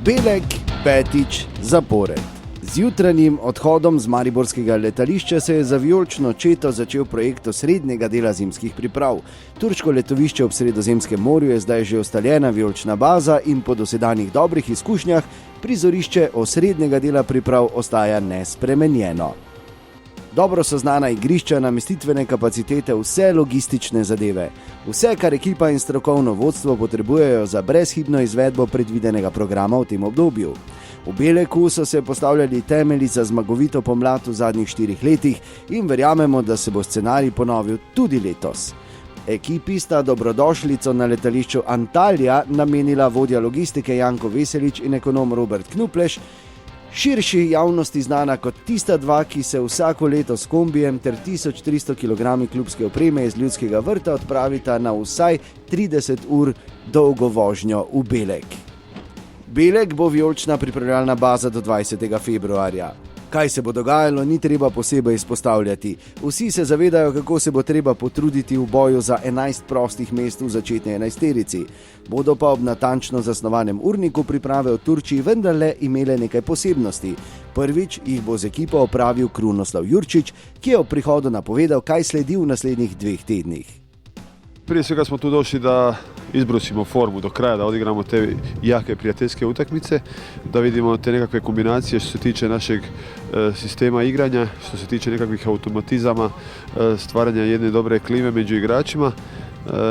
Belek petič zapored. Z jutranjim odhodom z mariborskega letališča se je za vijolično četo začel projekt osrednjega dela zimskih priprav. Turško letovišče ob Sredozemskem morju je zdaj že ustaljena vijolična baza in po dosedanjih dobrih izkušnjah prizorišče osrednjega dela priprav ostaja nespremenjeno. Dobro so znana igrišča, namestitvene kapacitete, vse logistične zadeve. Vse, kar ekipa in strokovno vodstvo potrebujejo za brezhibno izvedbo predvidenega programa v tem obdobju. V Beleku so se postavljali temelji za zmagovito pomlad v zadnjih 4 letih in verjamemo, da se bo scenarij ponovil tudi letos. Ekipi sta dobrodošlico na letališču Antalya namenila vodja logistike Janko Veselič in ekonom Robert Knupleš, širši javnosti znana kot tista dva, ki se vsako leto s kombijem ter 1300 kg klubske opreme iz Ljudskega vrta odpravita na vsaj 30 ur dolgo vožnjo v Belek. Belek bo vijolična pripravljalna baza do 20. februarja. Kaj se bo dogajalo, ni treba posebej izpostavljati. Vsi se zavedajo, kako se bo treba potruditi v boju za 11 prostih mest v začetni 11-terici. Bodo pa ob natančno zasnovanem urniku priprave v Turčiji vendarle imele nekaj posebnosti. Prvič jih bo z ekipo opravil Krunoslav Jurčić, ki je ob prihodu napovedal, kaj sledi v naslednjih 2 tednih. Prije svega smo tu došli da izbrusimo formu do kraja, da odigramo te jake prijateljske utakmice, da vidimo te nekakve kombinacije što se tiče našeg sistema igranja, što se tiče nekakvih automatizama, stvaranja jedne dobre klime među igračima.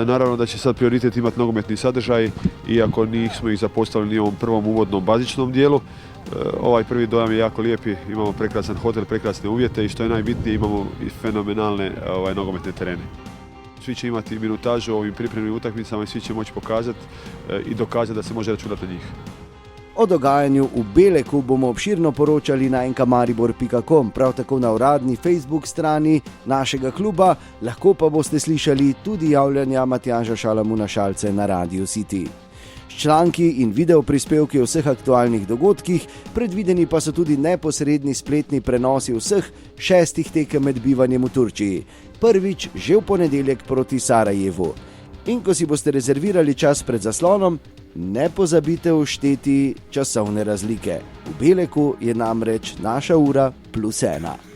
Naravno da će sad prioritet imati nogometni sadržaj, iako nismo ih zapostavili ni u ovom prvom uvodnom bazičnom dijelu. Ovaj prvi dojam je jako lijepi, imamo prekrasan hotel, prekrasne uvjete i što je najbitnije imamo i fenomenalne nogometne terene. Svi će imati minutažu u ovim pripremnim utakmicama i svi će moći pokazati i dokazati da se može računati na njih. O dogajanju v Beleku bomo obširno poročali na nkamaribor.com, prav tako na uradni Facebook strani našega kluba, lahko pa boste slišali tudi javljanja Matjaža Šalamuna Šalce na Radio City. S članki in video prispevki o vseh aktualnih dogodkih, predvideni pa so tudi neposredni spletni prenosi vseh 6 tekem med bivanjem v Turčiji. Prvič že v ponedeljek proti Sarajevu. In ko si boste rezervirali čas pred zaslonom, ne pozabite všteti časovne razlike. V Beleku je namreč naša ura +1.